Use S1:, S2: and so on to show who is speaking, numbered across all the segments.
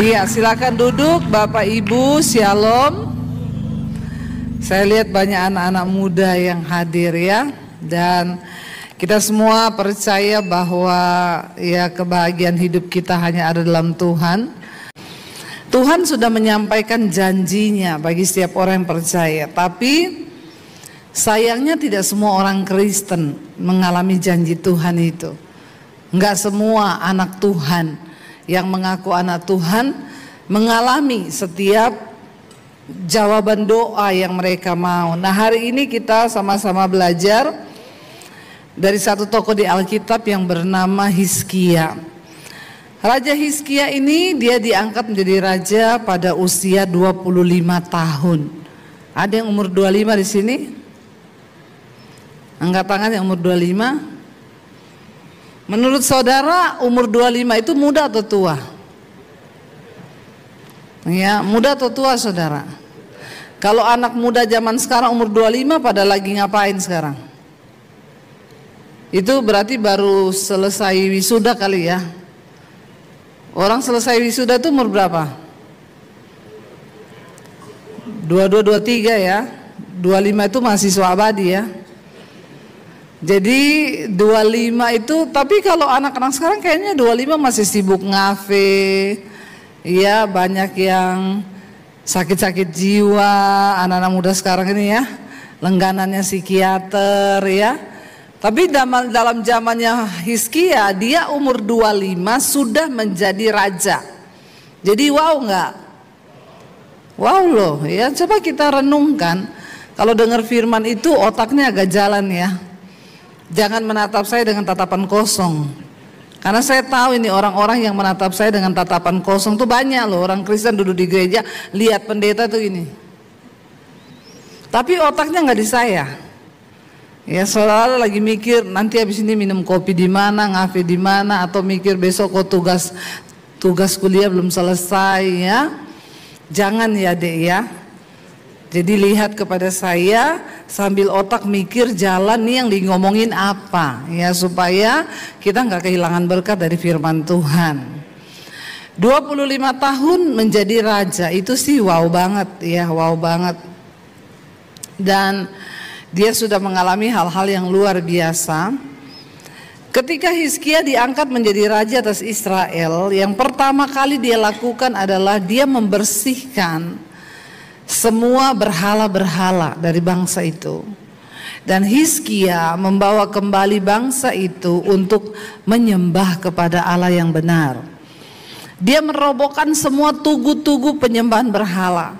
S1: Iya, silakan duduk Bapak Ibu, Shalom. Saya lihat banyak anak-anak muda yang hadir ya. Dan kita semua percaya bahwa ya kebahagiaan hidup kita hanya ada dalam Tuhan. Tuhan sudah menyampaikan janjinya bagi setiap orang yang percaya. Tapi sayangnya tidak semua orang Kristen mengalami janji Tuhan itu. Enggak semua anak Tuhan yang mengaku anak Tuhan mengalami setiap jawaban doa yang mereka mau. Nah, hari ini kita sama-sama belajar dari satu tokoh di Alkitab yang bernama Hizkia. Raja Hizkia ini dia diangkat menjadi raja pada usia 25 tahun. Ada yang umur 25 di sini? Angkat tangan yang umur 25. Menurut saudara umur 25 itu muda atau tua? Ya, muda atau tua saudara? Kalau anak muda zaman sekarang umur 25 pada lagi ngapain sekarang? Itu berarti baru selesai wisuda kali ya. Orang selesai wisuda itu umur berapa? 22, 23 ya. 25 itu mahasiswa abadi ya. Jadi 25 itu, tapi kalau anak-anak sekarang kayaknya 25 masih sibuk ngafe. Ya, banyak yang sakit-sakit jiwa, anak-anak muda sekarang ini ya. Langganannya psikiater ya. Tapi dalam zamannya Hizkia, dia umur 25 sudah menjadi raja. Jadi wow enggak? Wow loh ya, coba kita renungkan. Kalau dengar firman itu otaknya agak jalan ya. Jangan menatap saya dengan tatapan kosong. Karena saya tahu ini orang-orang yang menatap saya dengan tatapan kosong tuh banyak loh. Orang Kristen duduk di gereja lihat pendeta tuh ini. Tapi otaknya nggak di saya. Ya, selalu lagi mikir nanti habis ini minum kopi di mana, ngafe di mana, atau mikir besok kok tugas kuliah belum selesai ya. Jangan ya Dek ya. Jadi lihat kepada saya sambil otak mikir jalan nih yang ngomongin apa ya, supaya kita nggak kehilangan berkat dari firman Tuhan. 25 tahun menjadi raja itu sih wow banget ya, wow banget. Dan dia sudah mengalami hal-hal yang luar biasa. Ketika Hizkia diangkat menjadi raja atas Israel, yang pertama kali dia lakukan adalah dia membersihkan semua berhala-berhala dari bangsa itu. Dan Hizkia membawa kembali bangsa itu untuk menyembah kepada Allah yang benar. Dia merobohkan semua tugu-tugu penyembahan berhala.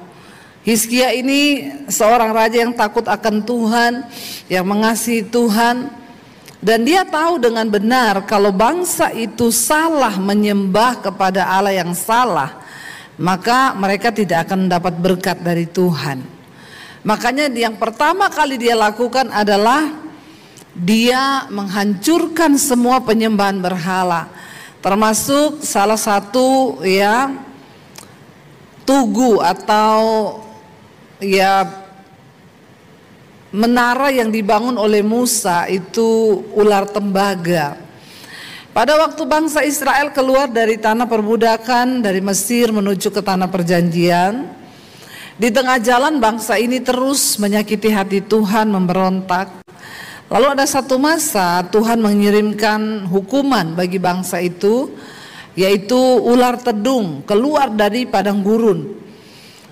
S1: Hizkia ini seorang raja yang takut akan Tuhan, yang mengasihi Tuhan. Dan dia tahu dengan benar kalau bangsa itu salah menyembah kepada Allah yang salah, maka mereka tidak akan mendapat berkat dari Tuhan. Makanya yang pertama kali dia lakukan adalah dia menghancurkan semua penyembahan berhala, termasuk salah satu ya tugu atau ya menara yang dibangun oleh Musa itu ular tembaga. Pada waktu bangsa Israel keluar dari tanah perbudakan dari Mesir menuju ke tanah perjanjian, di tengah jalan bangsa ini terus menyakiti hati Tuhan, memberontak. Lalu ada satu masa Tuhan mengirimkan hukuman bagi bangsa itu, yaitu ular tedung keluar dari padang gurun.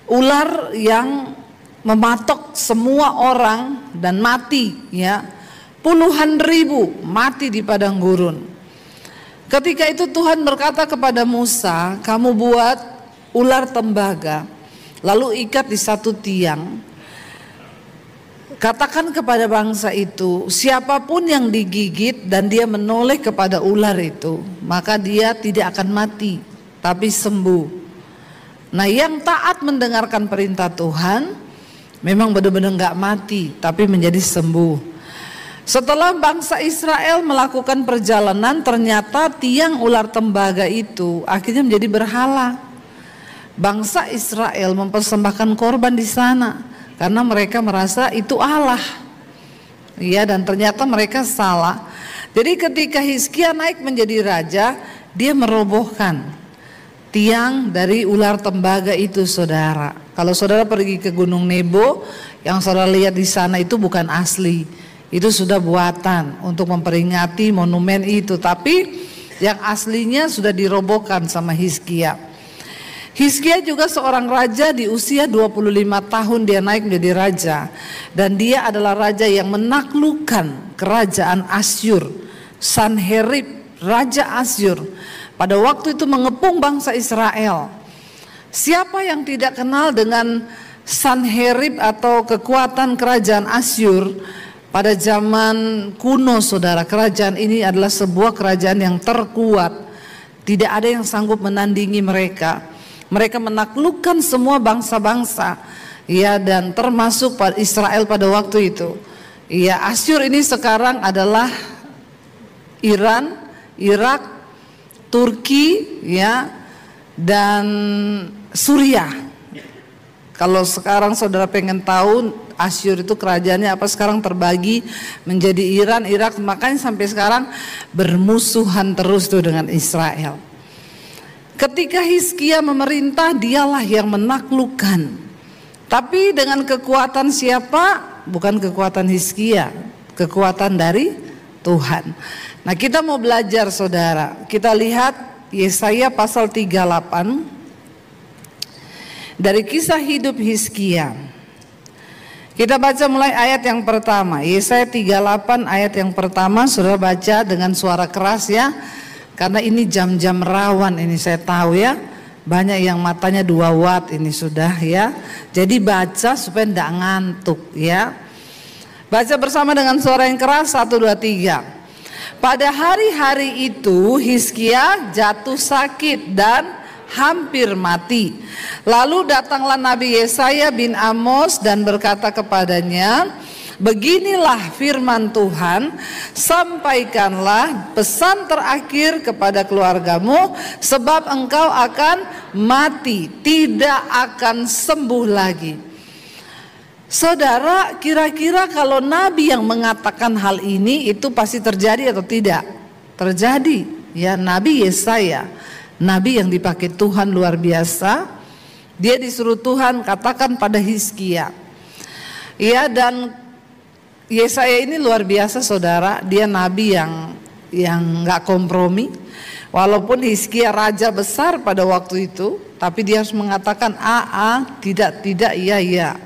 S1: Ular yang mematok semua orang dan mati ya. Puluhan ribu mati di padang gurun. Ketika itu Tuhan berkata kepada Musa, kamu buat ular tembaga, lalu ikat di satu tiang. Katakan kepada bangsa itu, siapapun yang digigit dan dia menoleh kepada ular itu, maka dia tidak akan mati, tapi sembuh. Nah, yang taat mendengarkan perintah Tuhan, memang benar-benar gak mati, tapi menjadi sembuh. Setelah bangsa Israel melakukan perjalanan, ternyata tiang ular tembaga itu akhirnya menjadi berhala. Bangsa Israel mempersembahkan korban di sana karena mereka merasa itu Allah. Ya, dan ternyata mereka salah. Jadi ketika Hizkia naik menjadi raja, dia merobohkan tiang dari ular tembaga itu, saudara. Kalau saudara pergi ke Gunung Nebo, yang saudara lihat di sana itu bukan asli, itu sudah buatan untuk memperingati monumen itu. Tapi yang aslinya sudah dirobohkan sama Hizkia. Hizkia juga seorang raja di usia 25 tahun dia naik menjadi raja. Dan dia adalah raja yang menaklukkan kerajaan Asyur. Sanherib, raja Asyur, pada waktu itu mengepung bangsa Israel. Siapa yang tidak kenal dengan Sanherib atau kekuatan kerajaan Asyur pada zaman kuno, saudara? Kerajaan ini adalah sebuah kerajaan yang terkuat. Tidak ada yang sanggup menandingi mereka. Mereka menaklukkan semua bangsa-bangsa, ya, dan termasuk Israel pada waktu itu. Ya, Asyur ini sekarang adalah Iran, Irak, Turki, ya, dan Suriah. Kalau sekarang saudara pengen tahu Asyur itu kerajaannya apa, sekarang terbagi menjadi Iran, Irak, makanya sampai sekarang bermusuhan terus tuh dengan Israel. Ketika Hizkia memerintah, dialah yang menaklukkan. Tapi dengan kekuatan siapa? Bukan kekuatan Hizkia, kekuatan dari Tuhan. Nah, kita mau belajar, saudara. Kita lihat Yesaya pasal 38 dari kisah hidup Hizkia. Kita baca mulai ayat yang pertama. Yesaya 38 ayat yang pertama, saudara baca dengan suara keras ya. Karena ini jam-jam rawan ini, saya tahu ya. Banyak yang matanya 2 watt ini sudah ya. Jadi baca supaya tidak ngantuk ya. Baca bersama dengan suara yang keras, 1, 2, 3. Pada hari-hari itu Hizkia jatuh sakit dan hampir mati. Lalu datanglah Nabi Yesaya bin Amos dan berkata kepadanya, beginilah firman Tuhan, sampaikanlah pesan terakhir kepada keluargamu, sebab engkau akan mati, tidak akan sembuh lagi. Saudara, kira-kira kalau Nabi yang mengatakan hal ini itu pasti terjadi atau tidak? Terjadi, ya. Nabi Yesaya, Nabi yang dipakai Tuhan luar biasa. Dia disuruh Tuhan katakan pada Hizkia, ya. Dan Yesaya ini luar biasa, saudara. Dia Nabi yang nggak kompromi. Walaupun Hizkia raja besar pada waktu itu, tapi dia harus mengatakan tidak, iya.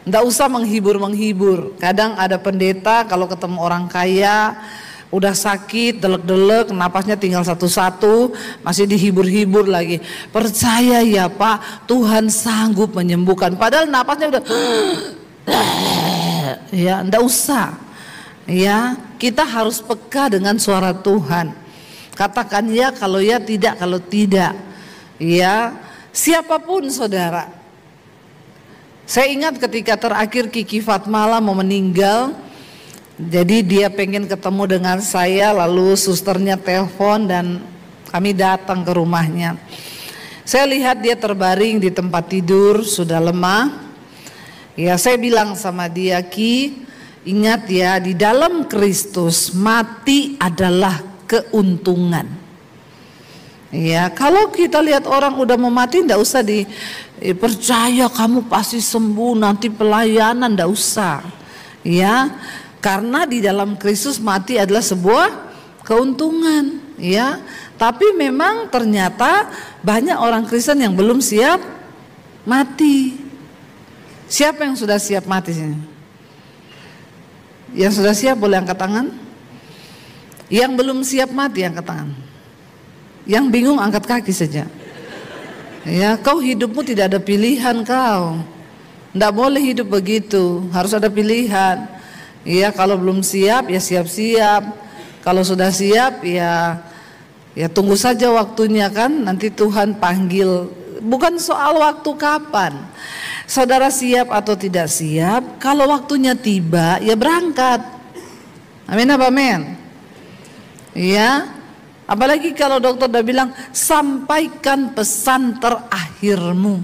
S1: Nggak usah menghibur. Kadang ada pendeta kalau ketemu orang kaya, udah sakit, delek-delek, napasnya tinggal satu-satu, masih dihibur-hibur lagi. Percaya ya Pak, Tuhan sanggup menyembuhkan. Padahal napasnya udah ya, nggak usah. Ya, kita harus peka dengan suara Tuhan. Katakan ya kalau ya, tidak kalau tidak. Ya, siapapun, saudara. Saya ingat ketika terakhir Kiki Fatmala mau meninggal, jadi dia pengen ketemu dengan saya, lalu susternya telepon dan kami datang ke rumahnya. Saya lihat dia terbaring di tempat tidur, sudah lemah. Ya, saya bilang sama dia, Ki, ingat ya, di dalam Kristus mati adalah keuntungan. Ya, kalau kita lihat orang udah mau mati, ndak usah percaya kamu pasti sembuh, nanti pelayanan, ndak usah. Ya, karena di dalam Kristus mati adalah sebuah keuntungan. Ya, tapi memang ternyata banyak orang Kristen yang belum siap mati. Siapa yang sudah siap mati sini? Yang sudah siap boleh angkat tangan. Yang belum siap mati angkat tangan. Yang bingung angkat kaki saja. Ya, kau hidupmu tidak ada pilihan kau. Tidak boleh hidup begitu, harus ada pilihan. Ya, kalau belum siap ya siap-siap. Kalau sudah siap ya tunggu saja waktunya kan, nanti Tuhan panggil. Bukan soal waktu kapan. Saudara siap atau tidak siap, kalau waktunya tiba ya berangkat. Amin apa amin? Ya. Apalagi kalau dokter udah bilang sampaikan pesan terakhirmu.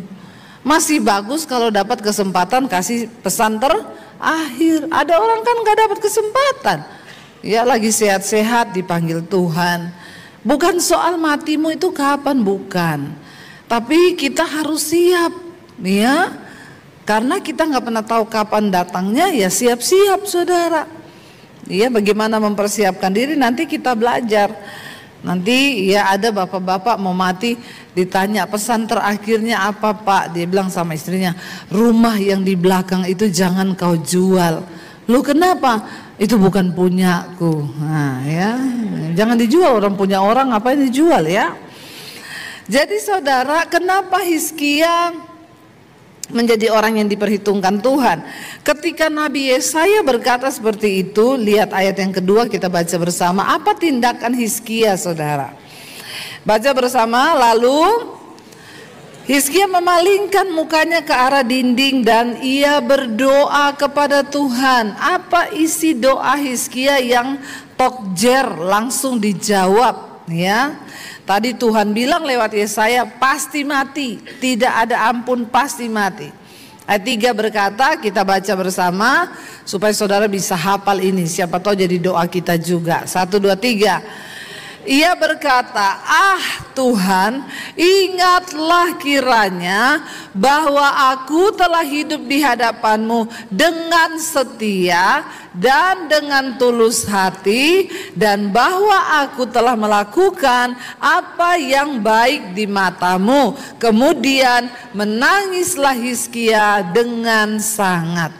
S1: Masih bagus kalau dapat kesempatan kasih pesan terakhir. Ada orang kan gak dapat kesempatan. Ya lagi sehat-sehat dipanggil Tuhan. Bukan soal matimu itu kapan, bukan. Tapi kita harus siap, ya. Karena kita nggak pernah tahu kapan datangnya, ya siap-siap saudara. Ya, bagaimana mempersiapkan diri nanti kita belajar. Nanti ya ada bapak-bapak mau mati, ditanya pesan terakhirnya apa Pak? Dia bilang sama istrinya, rumah yang di belakang itu jangan kau jual. Lu kenapa? Itu bukan punyaku. Nah ya, jangan dijual, orang punya orang apa yang dijual ya. Jadi saudara, kenapa Hizkia menjadi orang yang diperhitungkan Tuhan? Ketika Nabi Yesaya berkata seperti itu, lihat ayat yang kedua kita baca bersama. Apa tindakan Hizkia saudara? Baca bersama. Lalu Hizkia memalingkan mukanya ke arah dinding dan ia berdoa kepada Tuhan. Apa isi doa Hizkia yang tokjer langsung dijawab ya? Tadi Tuhan bilang lewat Yesaya pasti mati, tidak ada ampun, pasti mati. Ayat 3 berkata, kita baca bersama supaya saudara bisa hafal ini, siapa tahu jadi doa kita juga. 1, 2, 3. Ia berkata, ah Tuhan, ingatlah kiranya bahwa aku telah hidup di hadapan-Mu dengan setia dan dengan tulus hati, dan bahwa aku telah melakukan apa yang baik di mata-Mu. Kemudian menangislah Hizkia dengan sangat.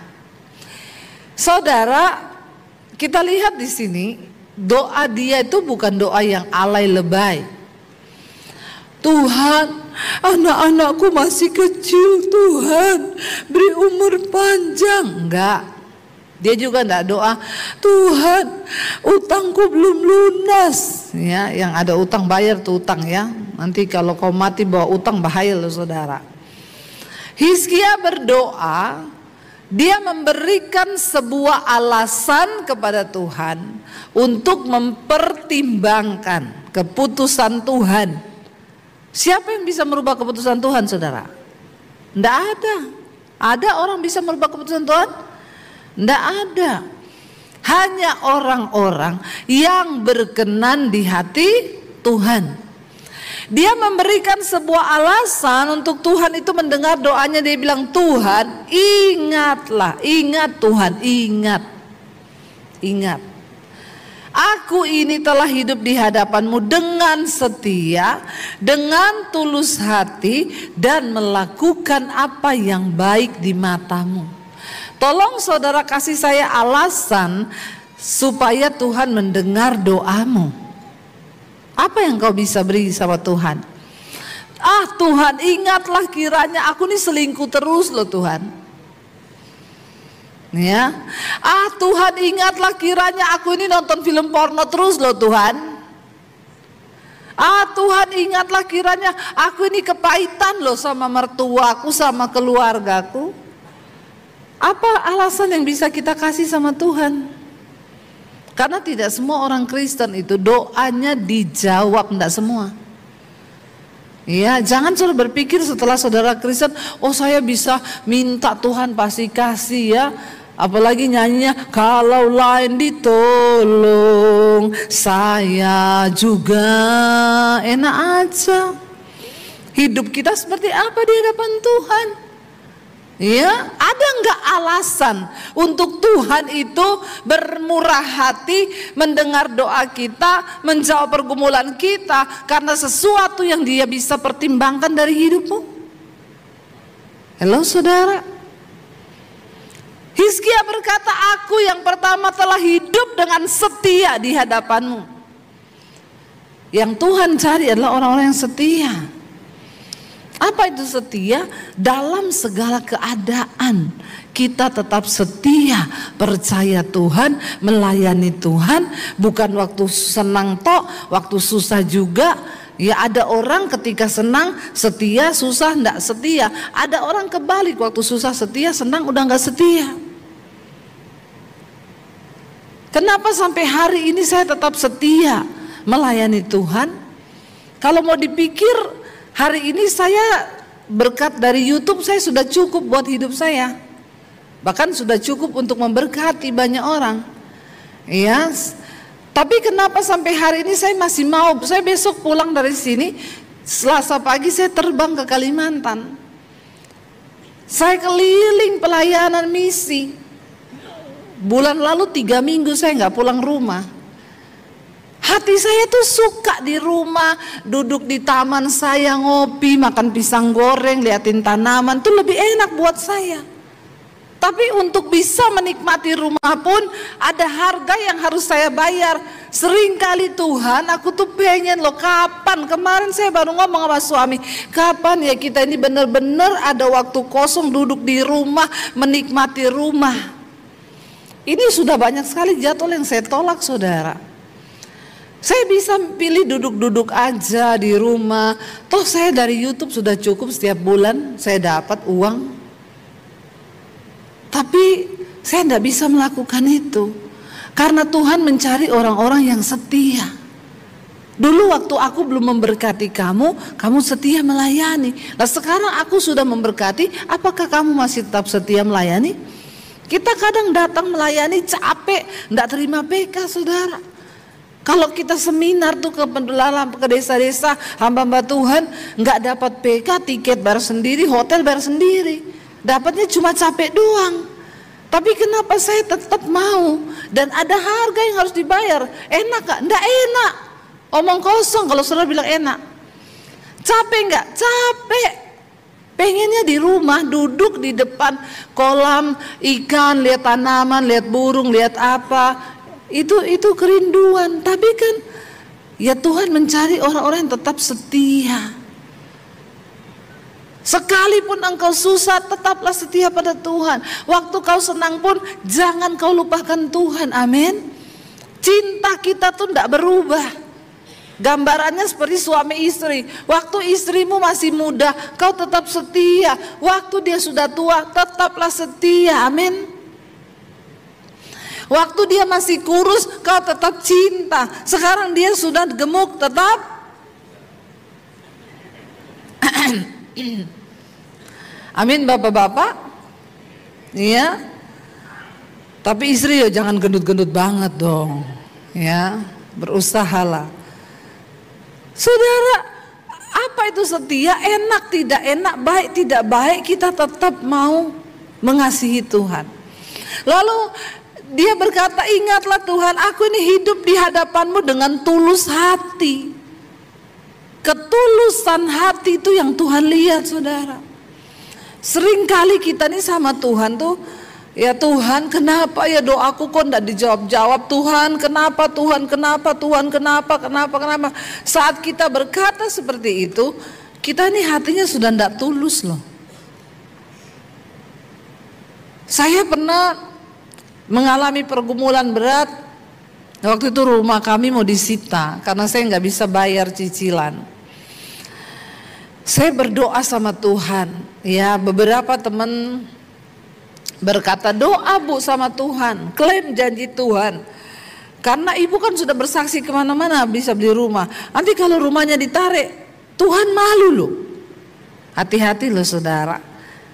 S1: Saudara, kita lihat di sini, doa dia itu bukan doa yang alay lebay. Tuhan, anak-anakku masih kecil, Tuhan beri umur panjang. Enggak. Dia juga enggak doa, Tuhan utangku belum lunas. Ya, yang ada utang bayar tuh utang ya. Nanti kalau kau mati bawa utang bahaya loh saudara. Hizkia berdoa, dia memberikan sebuah alasan kepada Tuhan untuk mempertimbangkan keputusan Tuhan. Siapa yang bisa merubah keputusan Tuhan saudara? Tidak ada. Ada orang bisa merubah keputusan Tuhan? Tidak ada. Hanya orang-orang yang berkenan di hati Tuhan. Dia memberikan sebuah alasan untuk Tuhan itu mendengar doanya. Dia bilang, Tuhan ingatlah, ingat Tuhan, ingat. Ingat. Aku ini telah hidup di hadapan-Mu dengan setia, dengan tulus hati, dan melakukan apa yang baik di mata-Mu. Tolong saudara kasih saya alasan supaya Tuhan mendengar doamu. Apa yang kau bisa beri sama Tuhan? Ah Tuhan, ingatlah kiranya aku ini selingkuh terus loh Tuhan. Ya. Ah Tuhan, ingatlah kiranya aku ini nonton film porno terus loh Tuhan. Ah Tuhan, ingatlah kiranya aku ini kepahitan loh sama mertuaku, sama keluargaku. Apa alasan yang bisa kita kasih sama Tuhan? Karena tidak semua orang Kristen itu doanya dijawab, tidak semua. Ya, jangan saudara berpikir setelah saudara Kristen, oh saya bisa minta Tuhan pasti kasih ya. Apalagi nyanyinya, kalau lain ditolong, saya juga enak aja. Hidup kita seperti apa di hadapan Tuhan? Ya, ada nggak alasan untuk Tuhan itu bermurah hati mendengar doa kita, menjawab pergumulan kita karena sesuatu yang Dia bisa pertimbangkan dari hidupmu? Halo saudara. Hizkia berkata, aku yang pertama telah hidup dengan setia di hadapan-Mu. Yang Tuhan cari adalah orang-orang yang setia. Apa itu setia? Dalam segala keadaan kita tetap setia, percaya Tuhan, melayani Tuhan. Bukan waktu senang tok, waktu susah juga. Ya ada orang ketika senang setia, susah enggak setia. Ada orang kebalik, waktu susah setia, senang udah enggak setia. Kenapa sampai hari ini saya tetap setia melayani Tuhan? Kalau mau dipikir, hari ini saya berkat dari YouTube saya sudah cukup buat hidup saya. Bahkan sudah cukup untuk memberkati banyak orang. Ya, Tapi kenapa sampai hari ini saya masih mau? Saya besok pulang dari sini, Selasa pagi saya terbang ke Kalimantan. Saya keliling pelayanan misi. Bulan lalu 3 minggu saya nggak pulang rumah. Hati saya tuh suka di rumah, duduk di taman saya, ngopi, makan pisang goreng, liatin tanaman, tuh lebih enak buat saya. Tapi untuk bisa menikmati rumah pun ada harga yang harus saya bayar. Seringkali Tuhan, aku tuh pengen loh, kapan? Kemarin saya baru ngomong sama suami, kapan ya kita ini benar-benar ada waktu kosong duduk di rumah, menikmati rumah. Ini sudah banyak sekali jadwal yang saya tolak, saudara. Saya bisa pilih duduk-duduk aja di rumah. Toh saya dari YouTube sudah cukup, setiap bulan saya dapat uang. Tapi saya tidak bisa melakukan itu karena Tuhan mencari orang-orang yang setia. Dulu waktu aku belum memberkati kamu, kamu setia melayani. Nah sekarang aku sudah memberkati, apakah kamu masih tetap setia melayani? Kita kadang datang melayani capek, tidak terima PK, saudara. Kalau kita seminar tuh ke pendalaman, ke desa-desa, hamba-hamba Tuhan nggak dapat PK, tiket bayar sendiri, hotel bayar sendiri. Dapatnya cuma capek doang. Tapi kenapa saya tetap mau? Dan ada harga yang harus dibayar. Enak gak? Nggak enak. Omong kosong kalau saudara bilang enak. Capek nggak? Capek. Pengennya di rumah, duduk di depan kolam ikan, lihat tanaman, lihat burung, lihat apa. Itu kerinduan. Tapi kan ya Tuhan mencari orang-orang yang tetap setia. Sekalipun engkau susah, tetaplah setia pada Tuhan. Waktu kau senang pun jangan kau lupakan Tuhan. Amin. Cinta kita tuh tidak berubah. Gambarannya seperti suami istri. Waktu istrimu masih muda, kau tetap setia. Waktu dia sudah tua, tetaplah setia. Amin. Waktu dia masih kurus, kau tetap cinta. Sekarang dia sudah gemuk, tetap amin, bapak-bapak. Iya. Tapi istri ya jangan gendut-gendut banget dong. Ya, berusahalah. Saudara, apa itu setia? Enak tidak enak, baik tidak baik, kita tetap mau mengasihi Tuhan. Lalu dia berkata, ingatlah Tuhan, aku ini hidup di hadapanmu dengan tulus hati. Ketulusan hati itu yang Tuhan lihat, saudara. Seringkali kita nih sama Tuhan tuh, ya Tuhan kenapa ya doaku kok enggak dijawab-jawab, Tuhan kenapa, Tuhan kenapa, Tuhan kenapa. Saat kita berkata seperti itu, kita nih hatinya sudah enggak tulus loh. Saya pernah mengalami pergumulan berat. Waktu itu rumah kami mau disita karena saya nggak bisa bayar cicilan. Saya berdoa sama Tuhan. Ya, beberapa teman berkata, doa bu sama Tuhan, klaim janji Tuhan. Karena ibu kan sudah bersaksi kemana-mana bisa beli rumah. Nanti kalau rumahnya ditarik, Tuhan malu loh. Hati-hati loh saudara.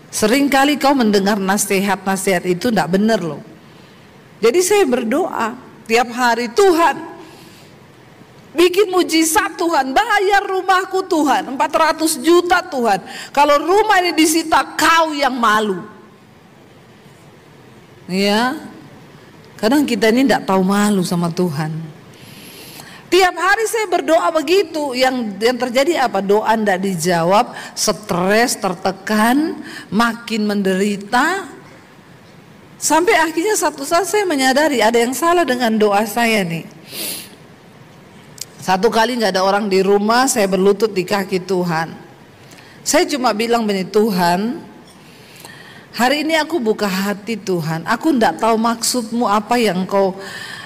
S1: Seringkali kau mendengar nasihat-nasihat itu tidak benar loh. Jadi saya berdoa tiap hari, Tuhan bikin mujizat Tuhan, bayar rumahku Tuhan, 400 juta Tuhan. Kalau rumah ini disita, kau yang malu. Ya, kadang kita ini tidak tahu malu sama Tuhan. Tiap hari saya berdoa begitu, yang terjadi apa? Doa tidak dijawab, stres, tertekan, makin menderita. Sampai akhirnya satu saat saya menyadari ada yang salah dengan doa saya nih. Satu kali nggak ada orang di rumah, saya berlutut di kaki Tuhan. Saya cuma bilang begini, Tuhan, hari ini aku buka hati Tuhan. Aku nggak tahu maksudmu apa yang kau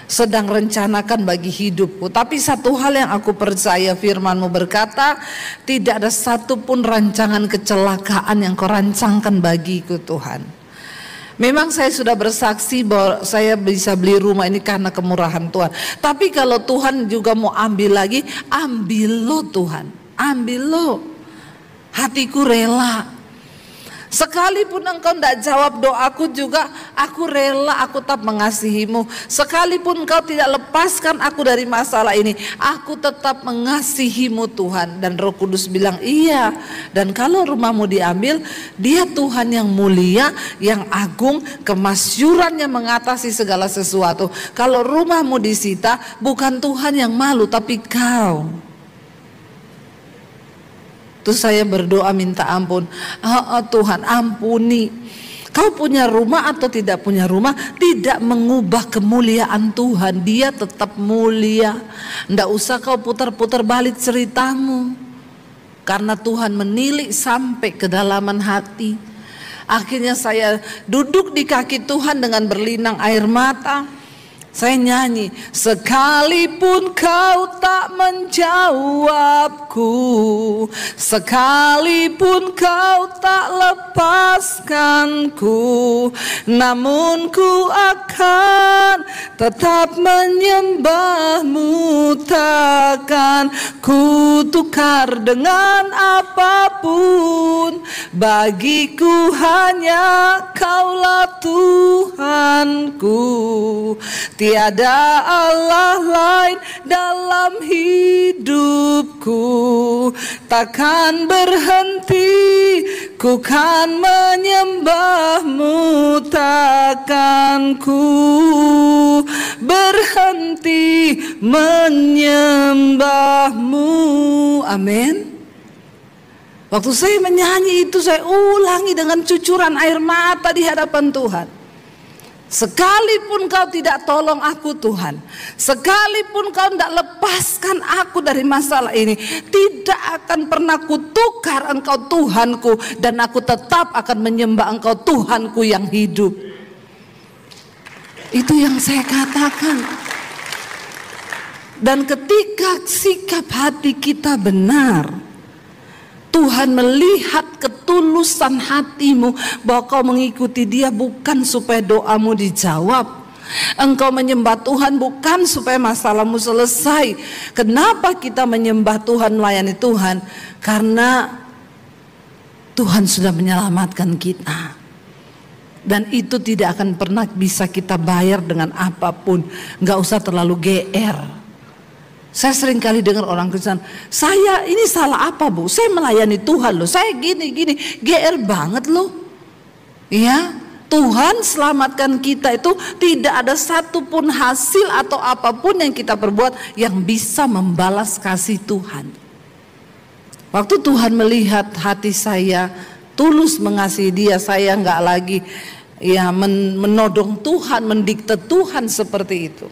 S1: sedang rencanakan bagi hidupku. Tapi satu hal yang aku percaya, firman-Mu berkata, tidak ada satupun rancangan kecelakaan yang kau rancangkan bagiku Tuhan. Memang saya sudah bersaksi bahwa saya bisa beli rumah ini karena kemurahan Tuhan. Tapi kalau Tuhan juga mau ambil lagi, ambil lo Tuhan, ambil lo. Hatiku rela. Sekalipun engkau tidak jawab doaku juga, aku rela, aku tetap mengasihimu. Sekalipun engkau tidak lepaskan aku dari masalah ini, aku tetap mengasihimu Tuhan. Dan Roh Kudus bilang iya. Dan kalau rumahmu diambil, Dia Tuhan yang mulia, yang agung, kemasyurannya mengatasi segala sesuatu. Kalau rumahmu disita, bukan Tuhan yang malu, tapi kau. Terus saya berdoa minta ampun. Tuhan ampuni. Kau punya rumah atau tidak punya rumah tidak mengubah kemuliaan Tuhan. Dia tetap mulia. Nggak usah kau putar-putar balik ceritamu. Karena Tuhan menilik sampai kedalaman hati. Akhirnya saya duduk di kaki Tuhan dengan berlinang air mata. Saya nyanyi, sekalipun kau tak menjawabku, sekalipun kau tak lepaskanku, namun ku akan tetap menyembahmu, takkan ku tukar dengan apapun. Bagiku hanya Kaulah Tuhanku. Tiada Allah lain dalam hidupku, takkan berhenti, ku kan menyembahmu, takkan ku berhenti menyembahmu. Amin. Waktu saya menyanyi itu saya ulangi dengan cucuran air mata di hadapan Tuhan. Sekalipun kau tidak tolong aku Tuhan, sekalipun kau tidak lepaskan aku dari masalah ini, tidak akan pernah kutukar engkau Tuhanku, dan aku tetap akan menyembah engkau Tuhanku yang hidup. Itu yang saya katakan. Dan ketika sikap hati kita benar, Tuhan melihat ketulusan hatimu, bahwa kau mengikuti Dia bukan supaya doamu dijawab. Engkau menyembah Tuhan bukan supaya masalahmu selesai. Kenapa kita menyembah Tuhan, melayani Tuhan? Karena Tuhan sudah menyelamatkan kita. Dan itu tidak akan pernah bisa kita bayar dengan apapun. Gak usah terlalu GR. Saya sering kali dengar orang Kristen, saya ini salah apa Bu? Saya melayani Tuhan loh, saya gini-gini, GR banget loh. Ya, Tuhan selamatkan kita itu tidak ada satupun hasil atau apapun yang kita perbuat yang bisa membalas kasih Tuhan. Waktu Tuhan melihat hati saya tulus mengasihi Dia, saya nggak lagi ya menodong Tuhan, mendikte Tuhan seperti itu.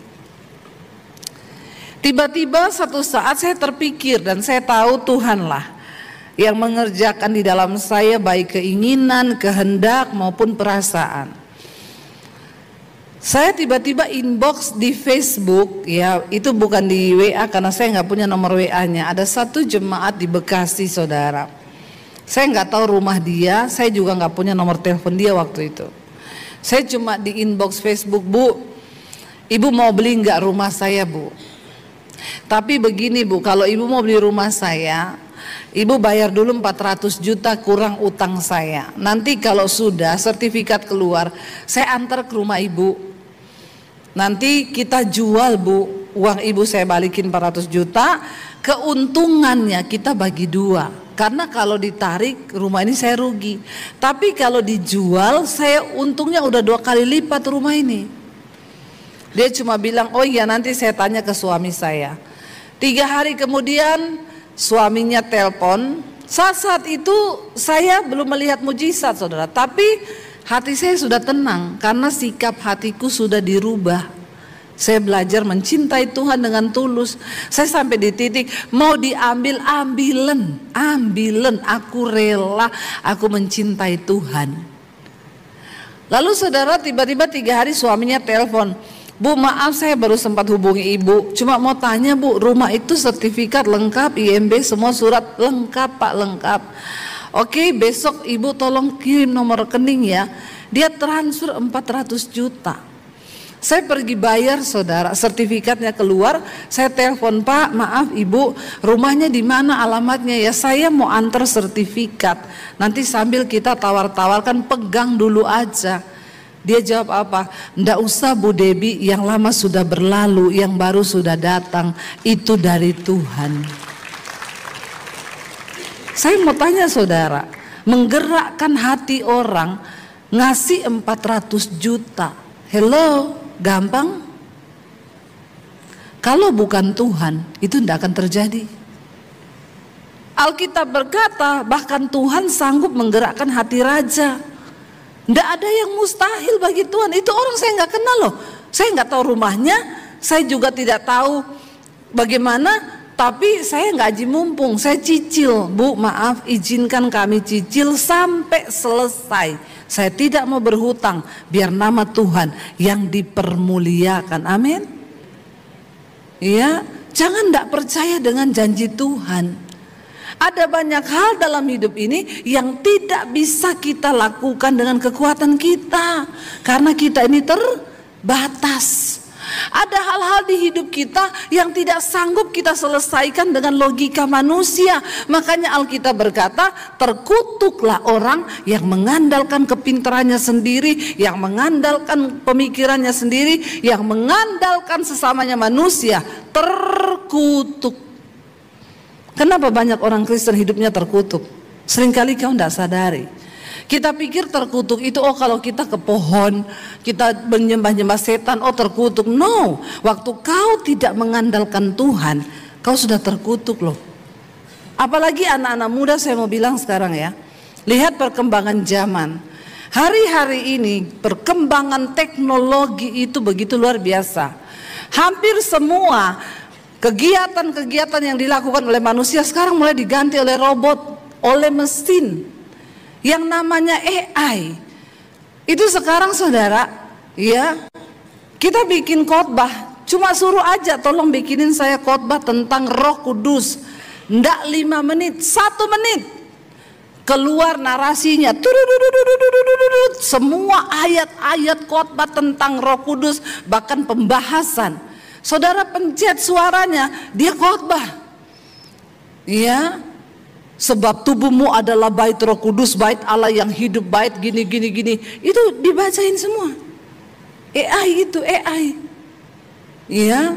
S1: Tiba-tiba satu saat saya terpikir dan saya tahu Tuhanlah yang mengerjakan di dalam saya baik keinginan, kehendak maupun perasaan. Saya tiba-tiba inbox di Facebook, ya itu bukan di WA karena saya nggak punya nomor WA-nya. Ada satu jemaat di Bekasi saudara. Saya nggak tahu rumah dia, saya juga nggak punya nomor telepon dia waktu itu. Saya cuma di inbox Facebook, Bu, Ibu mau beli nggak rumah saya Bu? Tapi begini Bu, kalau Ibu mau beli rumah saya, Ibu bayar dulu 400 juta kurang utang saya. Nanti kalau sudah sertifikat keluar, saya antar ke rumah Ibu. Nanti kita jual Bu, uang Ibu saya balikin 400 juta, keuntungannya kita bagi dua. Karena kalau ditarik rumah ini saya rugi. Tapi kalau dijual saya untungnya udah 2 kali lipat rumah ini. Dia cuma bilang, oh iya nanti saya tanya ke suami saya. 3 hari kemudian suaminya telepon. Saat itu saya belum melihat mujizat saudara. Tapi hati saya sudah tenang karena sikap hatiku sudah dirubah. Saya belajar mencintai Tuhan dengan tulus. Saya sampai di titik mau diambil, ambilen. Aku rela, aku mencintai Tuhan. Lalu saudara tiba-tiba 3 hari suaminya telepon. Bu maaf saya baru sempat hubungi Ibu, cuma mau tanya Bu, rumah itu sertifikat lengkap, IMB semua surat lengkap Pak, lengkap. Oke besok Ibu tolong kirim nomor rekening ya. Dia transfer 400 juta. Saya pergi bayar saudara, sertifikatnya keluar, saya telepon, Pak maaf Ibu, rumahnya di mana, alamatnya ya, saya mau antar sertifikat. Nanti sambil kita tawar-tawarkan, pegang dulu aja. Dia jawab apa? Nggak usah Bu Debi, yang lama sudah berlalu, yang baru sudah datang, itu dari Tuhan. Saya mau tanya saudara, menggerakkan hati orang, ngasih 400 juta, hello, gampang? Kalau bukan Tuhan, itu tidak akan terjadi. Alkitab berkata, bahkan Tuhan sanggup menggerakkan hati raja. Tidak ada yang mustahil bagi Tuhan. Itu orang saya nggak kenal loh. Saya nggak tahu rumahnya, saya juga tidak tahu bagaimana. Tapi saya nggak haji mumpung, saya cicil. Bu maaf, izinkan kami cicil sampai selesai. Saya tidak mau berhutang, biar nama Tuhan yang dipermuliakan. Amin. Ya, jangan tidak percaya dengan janji Tuhan. Ada banyak hal dalam hidup ini yang tidak bisa kita lakukan dengan kekuatan kita, karena kita ini terbatas. Ada hal-hal di hidup kita yang tidak sanggup kita selesaikan dengan logika manusia. Makanya Alkitab berkata, terkutuklah orang yang mengandalkan kepintarannya sendiri, yang mengandalkan pemikirannya sendiri, yang mengandalkan sesamanya manusia. Terkutuk. Kenapa banyak orang Kristen hidupnya terkutuk? Seringkali kau tidak sadari. Kita pikir terkutuk itu, oh kalau kita ke pohon, kita menyembah-nyembah setan, oh terkutuk. No, waktu kau tidak mengandalkan Tuhan, kau sudah terkutuk loh. Apalagi anak-anak muda, saya mau bilang sekarang ya, lihat perkembangan zaman. Hari-hari ini perkembangan teknologi itu begitu luar biasa. Hampir semua kegiatan-kegiatan yang dilakukan oleh manusia sekarang mulai diganti oleh robot, oleh mesin. Yang namanya AI itu sekarang saudara, ya, kita bikin khotbah, cuma suruh aja tolong bikinin saya khotbah tentang Roh Kudus. Ndak 5 menit, 1 menit keluar narasinya, semua ayat-ayat khotbah tentang Roh Kudus, bahkan pembahasan. Saudara pencet suaranya, dia khotbah, ya. Sebab tubuhmu adalah bait Roh Kudus, bait Allah yang hidup, bait gini. Itu dibacain semua. AI itu, AI. Ya.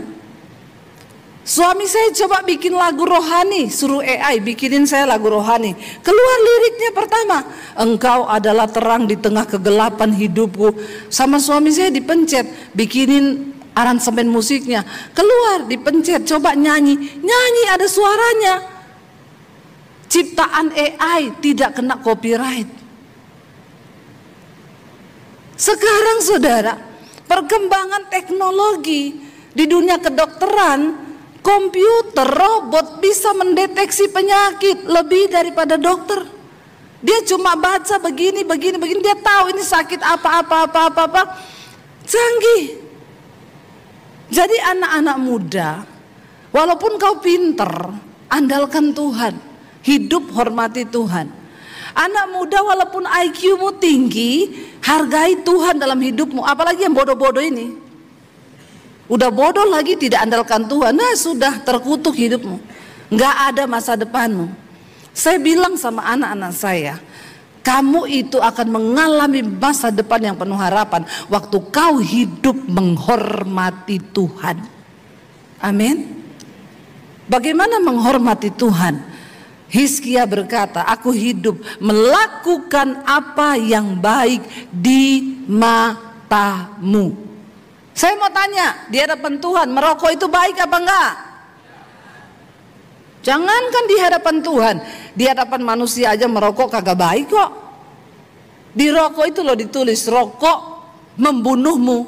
S1: Suami saya coba bikin lagu rohani, suruh AI bikinin saya lagu rohani. Keluar liriknya pertama, engkau adalah terang di tengah kegelapan hidupku. Sama suami saya dipencet, bikinin aransemen musiknya. Keluar, dipencet, coba nyanyi ada suaranya. Ciptaan AI tidak kena copyright. Sekarang saudara, perkembangan teknologi di dunia kedokteran, komputer, robot bisa mendeteksi penyakit lebih daripada dokter. Dia cuma baca begini, dia tahu ini sakit apa. Canggih. Jadi anak-anak muda, walaupun kau pinter, andalkan Tuhan. Hidup hormati Tuhan. Anak muda walaupun IQ-mu tinggi, hargai Tuhan dalam hidupmu. Apalagi yang bodoh-bodoh ini, udah bodoh lagi tidak andalkan Tuhan, nah sudah terkutuk hidupmu, nggak ada masa depanmu. Saya bilang sama anak-anak saya, kamu itu akan mengalami masa depan yang penuh harapan waktu kau hidup menghormati Tuhan. Amin. Bagaimana menghormati Tuhan? Hizkia berkata, aku hidup melakukan apa yang baik di matamu. Saya mau tanya, di hadapan Tuhan merokok itu baik apa enggak? Jangankan di hadapan Tuhan, di hadapan manusia aja merokok kagak baik kok. Di rokok itu loh ditulis, rokok membunuhmu.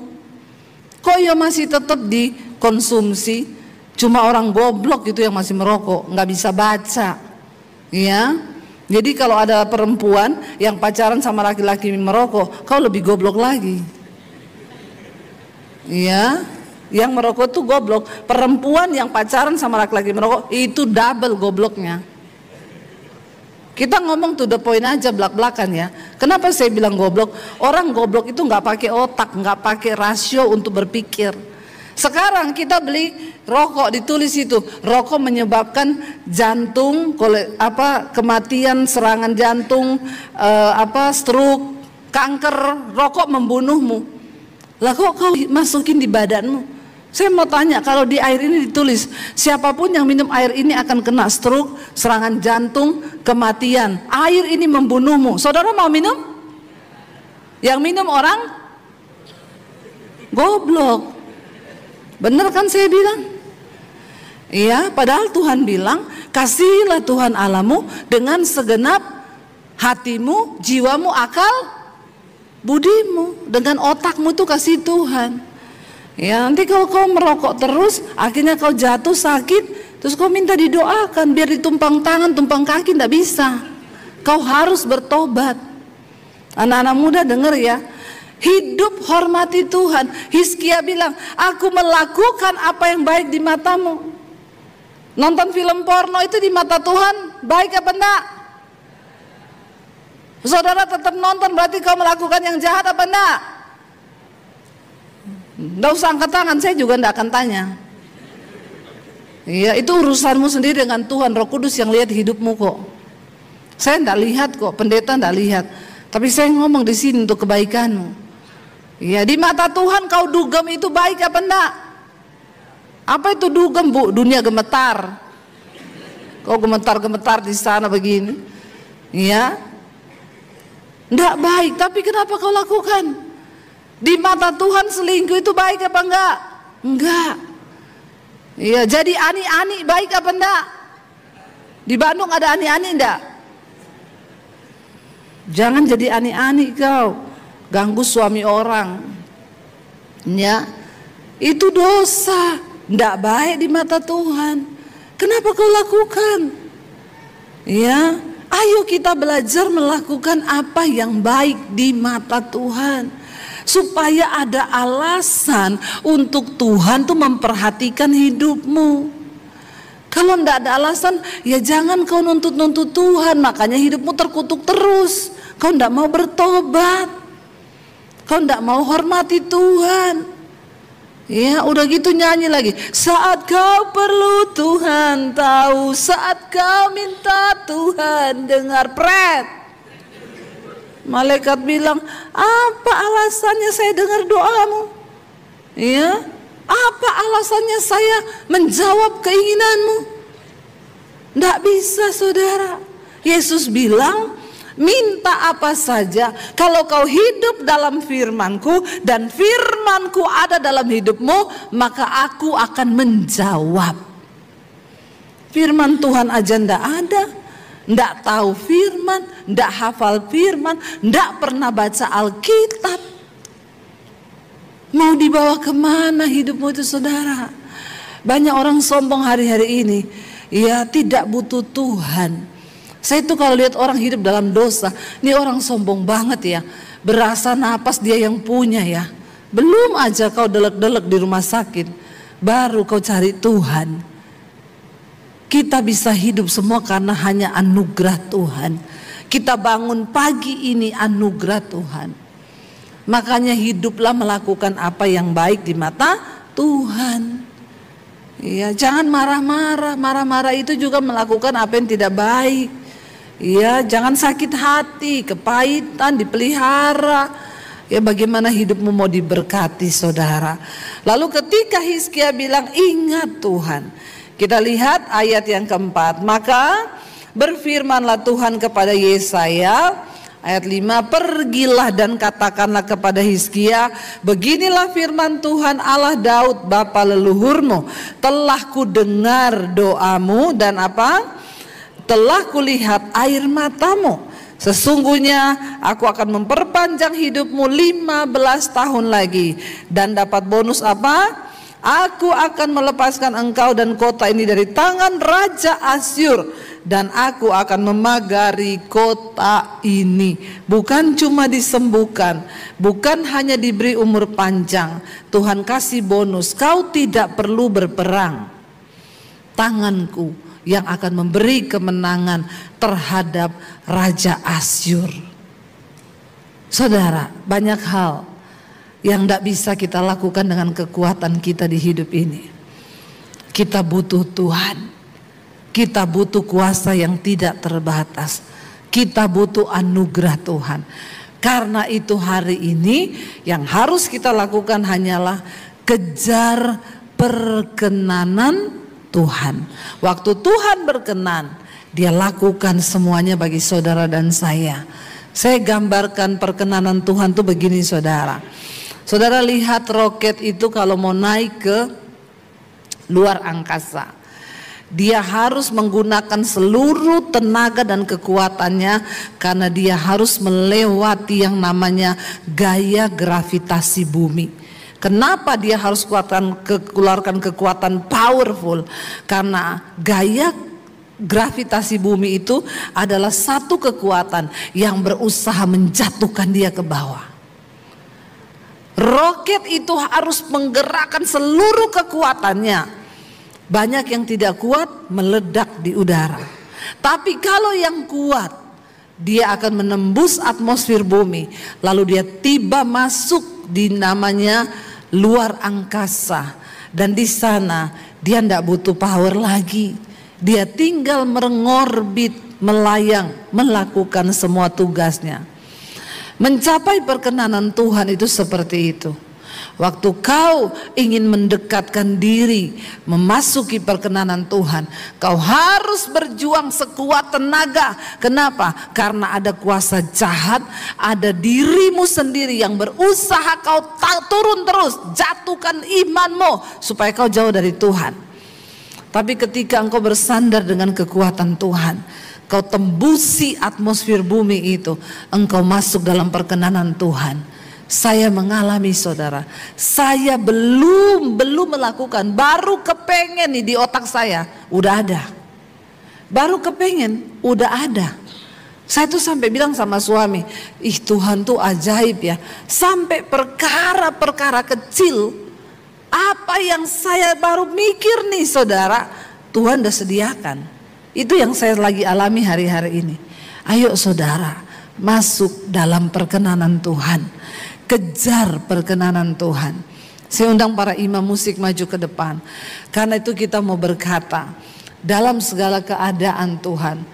S1: Kok ya masih tetap dikonsumsi? Cuma orang goblok gitu yang masih merokok, nggak bisa baca. Ya, jadi kalau ada perempuan yang pacaran sama laki-laki merokok, kau lebih goblok lagi. Ya, yang merokok tuh goblok. Perempuan yang pacaran sama laki-laki merokok itu double gobloknya. Kita ngomong to the point aja, belak-belakan ya. Kenapa saya bilang goblok? Orang goblok itu nggak pakai otak, nggak pakai rasio untuk berpikir. Sekarang kita beli rokok, ditulis itu rokok menyebabkan jantung, kematian, serangan jantung, stroke, kanker. Rokok membunuhmu. Lah kok kau masukin di badanmu? Saya mau tanya, kalau di air ini ditulis siapapun yang minum air ini akan kena stroke, serangan jantung, kematian. Air ini membunuhmu. Saudara mau minum? Yang minum orang goblok. Bener kan saya bilang? Iya, padahal Tuhan bilang, kasihilah Tuhan Allahmu dengan segenap hatimu, jiwamu, akal, budimu. Dengan otakmu itu kasih Tuhan. Ya, nanti kalau kau merokok terus, akhirnya kau jatuh sakit, terus kau minta didoakan biar ditumpang tangan, tumpang kaki, tidak bisa. Kau harus bertobat. Anak-anak muda dengar ya, hidup hormati Tuhan. Hizkia bilang, aku melakukan apa yang baik di matamu. Nonton film porno itu di mata Tuhan baik apa enggak? Saudara tetap nonton, berarti kau melakukan yang jahat apa enggak? Nggak usah angkat tangan, saya juga nggak akan tanya. Iya, itu urusanmu sendiri dengan Tuhan. Roh Kudus yang lihat hidupmu kok. Saya nggak lihat kok, pendeta nggak lihat. Tapi saya ngomong di sini untuk kebaikanmu. Iya, di mata Tuhan kau dugem itu baik apa enggak? Apa itu dugem, Bu? Dunia gemetar. Kau gemetar-gemetar di sana begini. Iya, nggak baik. Tapi kenapa kau lakukan? Di mata Tuhan selingkuh itu baik apa enggak? Enggak. Iya, jadi ani-ani baik apa enggak? Di Bandung ada ani-ani enggak? Jangan jadi ani-ani kau, ganggu suami orang. Ya, itu dosa, enggak baik di mata Tuhan. Kenapa kau lakukan? Ya, ayo kita belajar melakukan apa yang baik di mata Tuhan. Supaya ada alasan untuk Tuhan tuh memperhatikan hidupmu. Kalau ndak ada alasan, ya jangan kau nuntut-nuntut Tuhan. Makanya hidupmu terkutuk terus. Kau ndak mau bertobat, kau ndak mau hormati Tuhan. Ya udah gitu nyanyi lagi. Saat kau perlu Tuhan tahu, saat kau minta Tuhan dengar, pret. Malaikat bilang, apa alasannya saya dengar doamu? Ya, apa alasannya saya menjawab keinginanmu? Tidak bisa, saudara. Yesus bilang, minta apa saja. Kalau kau hidup dalam firmanku dan firmanku ada dalam hidupmu, maka aku akan menjawab. Firman Tuhan aja tidak ada. Ndak tahu firman, ndak hafal firman, ndak pernah baca Alkitab. Mau dibawa kemana hidupmu itu, saudara? Banyak orang sombong hari-hari ini. Ya, tidak butuh Tuhan. Saya tuh kalau lihat orang hidup dalam dosa, ini orang sombong banget ya. Berasa napas dia yang punya ya. Belum aja kau delek-delek di rumah sakit, baru kau cari Tuhan. Kita bisa hidup semua karena hanya anugerah Tuhan. Kita bangun pagi ini anugerah Tuhan. Makanya hiduplah melakukan apa yang baik di mata Tuhan. Ya, jangan marah-marah. Marah-marah itu juga melakukan apa yang tidak baik. Ya, jangan sakit hati, kepahitan dipelihara. Ya, bagaimana hidupmu mau diberkati, saudara? Lalu ketika Hizkia bilang, ingat Tuhan. Kita lihat ayat yang keempat. Maka berfirmanlah Tuhan kepada Yesaya, ayat 5, pergilah dan katakanlah kepada Hizkia, beginilah firman Tuhan Allah Daud bapa leluhurmu, telah ku dengar doamu dan apa? Telah kulihat air matamu. Sesungguhnya aku akan memperpanjang hidupmu 15 tahun lagi. Dan dapat bonus apa? Aku akan melepaskan engkau dan kota ini dari tangan Raja Asyur. Dan aku akan memagari kota ini. Bukan cuma disembuhkan, bukan hanya diberi umur panjang. Tuhan kasih bonus, kau tidak perlu berperang. Tanganku yang akan memberi kemenangan terhadap Raja Asyur. Saudara, banyak hal yang tidak bisa kita lakukan dengan kekuatan kita di hidup ini. Kita butuh Tuhan. Kita butuh kuasa yang tidak terbatas. Kita butuh anugerah Tuhan. Karena itu hari ini yang harus kita lakukan hanyalah kejar perkenanan Tuhan. Waktu Tuhan berkenan, Dia lakukan semuanya bagi saudara dan saya. Saya gambarkan perkenanan Tuhan tuh begini saudara. Saudara lihat roket itu kalau mau naik ke luar angkasa, dia harus menggunakan seluruh tenaga dan kekuatannya karena dia harus melewati yang namanya gaya gravitasi bumi. Kenapa dia harus keluarkan kekuatan powerful? Karena gaya gravitasi bumi itu adalah satu kekuatan yang berusaha menjatuhkan dia ke bawah. Roket itu harus menggerakkan seluruh kekuatannya. Banyak yang tidak kuat meledak di udara. Tapi kalau yang kuat, dia akan menembus atmosfer bumi. Lalu dia tiba masuk di namanya luar angkasa. Dan di sana dia tidak butuh power lagi. Dia tinggal mengorbit, melayang, melakukan semua tugasnya. Mencapai perkenanan Tuhan itu seperti itu. Waktu kau ingin mendekatkan diri, memasuki perkenanan Tuhan, kau harus berjuang sekuat tenaga. Kenapa? Karena ada kuasa jahat, ada dirimu sendiri yang berusaha kau turun terus, jatuhkan imanmu supaya kau jauh dari Tuhan. Tapi ketika engkau bersandar dengan kekuatan Tuhan, kau tembusi atmosfer bumi itu, engkau masuk dalam perkenanan Tuhan. Saya mengalami saudara, saya belum melakukan, baru kepengen nih di otak saya, udah ada. Baru kepengen, udah ada. Saya tuh sampai bilang sama suami, ih Tuhan tuh ajaib ya. Sampai perkara-perkara kecil, apa yang saya baru mikir nih saudara, Tuhan udah sediakan. Itu yang saya lagi alami hari-hari ini. Ayo saudara, masuk dalam perkenanan Tuhan. Kejar perkenanan Tuhan. Saya undang para imam musik maju ke depan. Karena itu kita mau berkata, dalam segala keadaan Tuhan,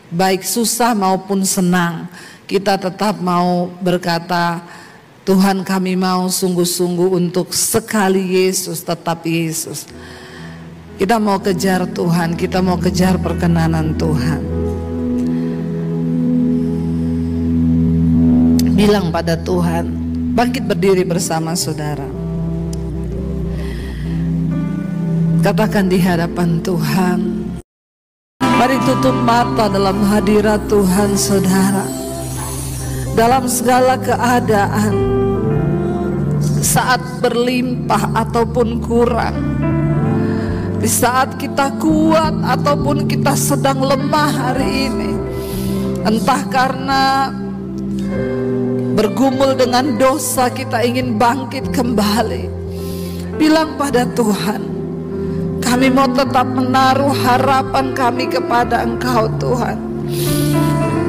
S1: baik susah maupun senang, kita tetap mau berkata, Tuhan kami mau sungguh-sungguh untuk sekali Yesus, tetap Yesus. Kita mau kejar Tuhan, kita mau kejar perkenanan Tuhan. Bilang pada Tuhan, bangkit berdiri bersama saudara. Katakan di hadapan Tuhan. Mari tutup mata dalam hadirat Tuhan saudara. Dalam segala keadaan, saat berlimpah ataupun kurang, di saat kita kuat ataupun kita sedang lemah hari ini, entah karena bergumul dengan dosa kita ingin bangkit kembali, bilang pada Tuhan, kami mau tetap menaruh harapan kami kepada Engkau Tuhan.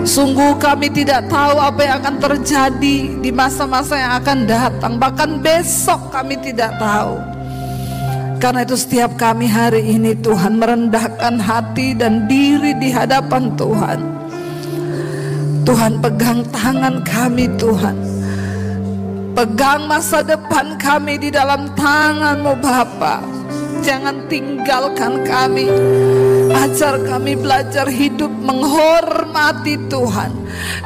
S1: Sungguh kami tidak tahu apa yang akan terjadi di masa-masa yang akan datang, bahkan besok kami tidak tahu. Karena itu setiap kami hari ini Tuhan merendahkan hati dan diri di hadapan Tuhan. Tuhan pegang tangan kami Tuhan. Pegang masa depan kami di dalam tangan-Mu Bapa. Jangan tinggalkan kami. Ajar kami belajar hidup menghormati Tuhan,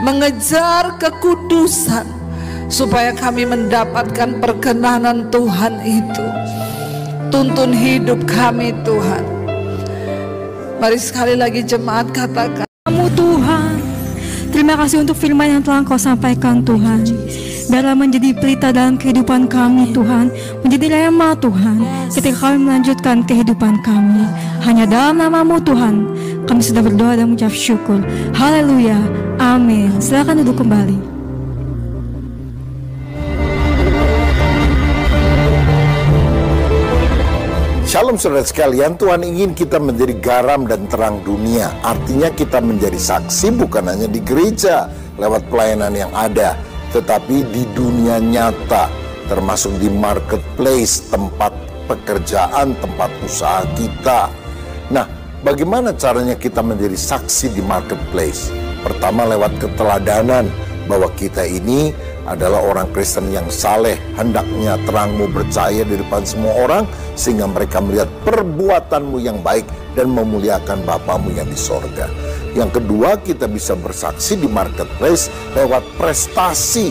S1: mengejar kekudusan, supaya kami mendapatkan perkenanan Tuhan itu. Tuntun hidup kami Tuhan. Mari sekali lagi jemaat katakan,
S2: Kamu Tuhan. Terima kasih untuk firman yang telah Kau sampaikan Tuhan. Dalam menjadi pelita dalam kehidupan kami Tuhan, menjadi rema Tuhan ketika kami melanjutkan kehidupan kami. Hanya dalam nama-Mu Tuhan kami sudah berdoa dan mengucap syukur. Haleluya, amin. Silakan duduk kembali.
S3: Shalom saudara sekalian, Tuhan ingin kita menjadi garam dan terang dunia. Artinya kita menjadi saksi bukan hanya di gereja lewat pelayanan yang ada, tetapi di dunia nyata, termasuk di marketplace, tempat pekerjaan, tempat usaha kita. Nah, bagaimana caranya kita menjadi saksi di marketplace? Pertama, lewat keteladanan bahwa kita ini adalah orang Kristen yang saleh. Hendaknya terangmu bercahaya di depan semua orang, sehingga mereka melihat perbuatanmu yang baik dan memuliakan Bapamu yang di sorga. Yang kedua, kita bisa bersaksi di marketplace lewat prestasi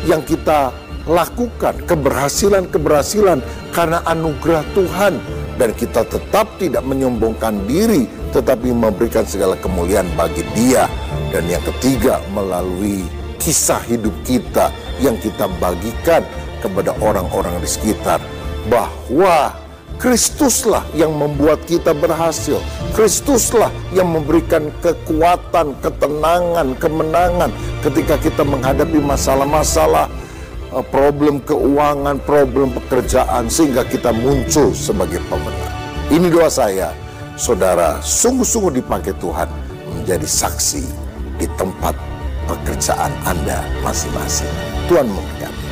S3: yang kita lakukan, keberhasilan-keberhasilan karena anugerah Tuhan. Dan kita tetap tidak menyombongkan diri, tetapi memberikan segala kemuliaan bagi Dia. Dan yang ketiga, melalui kisah hidup kita yang kita bagikan kepada orang-orang di sekitar, bahwa Kristuslah yang membuat kita berhasil. Kristuslah yang memberikan kekuatan, ketenangan, kemenangan ketika kita menghadapi masalah-masalah, problem keuangan, problem pekerjaan, sehingga kita muncul sebagai pemenang. Ini doa saya, saudara sungguh-sungguh dipakai Tuhan menjadi saksi di tempat pekerjaan Anda masing-masing. Tuhan memberkati.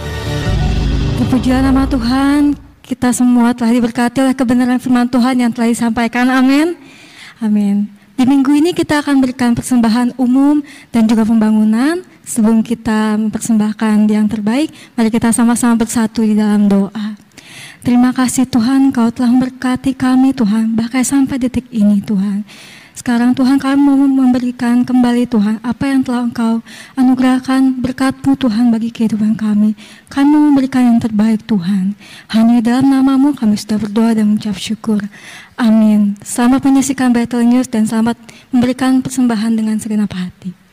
S2: Pujian nama Tuhan, kita semua telah diberkati oleh kebenaran firman Tuhan yang telah disampaikan. Amin. Amin. Di minggu ini kita akan berikan persembahan umum dan juga pembangunan. Sebelum kita mempersembahkan yang terbaik, mari kita sama-sama bersatu di dalam doa. Terima kasih Tuhan, Kau telah memberkati kami Tuhan, bahkan sampai detik ini Tuhan. Sekarang Tuhan, kami mau memberikan kembali Tuhan apa yang telah Engkau anugerahkan berkat-Mu Tuhan bagi kehidupan kami. Kami mau memberikan yang terbaik Tuhan. Hanya dalam nama-Mu kami sudah berdoa dan mengucap syukur. Amin. Selamat menyaksikan Battle News dan selamat memberikan persembahan dengan segenap hati.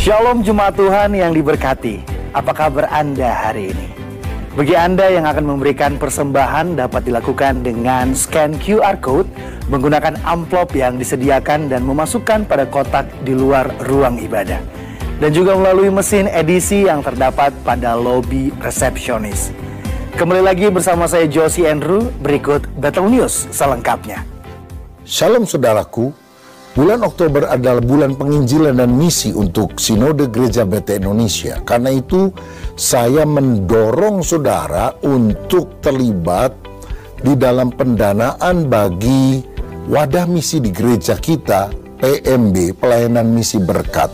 S4: Shalom jemaat Tuhan yang diberkati. Apa kabar Anda hari ini? Bagi Anda yang akan memberikan persembahan dapat dilakukan dengan scan QR Code menggunakan amplop yang disediakan dan memasukkan pada kotak di luar ruang ibadah. Dan juga melalui mesin edisi yang terdapat pada lobi resepsionis. Kembali lagi bersama saya Josie Andrew, berikut Battle News selengkapnya.
S3: Shalom saudaraku. Bulan Oktober adalah bulan penginjilan dan misi untuk Sinode Gereja BT Indonesia. Karena itu saya mendorong saudara untuk terlibat di dalam pendanaan bagi wadah misi di gereja kita, PMB, Pelayanan Misi Berkat.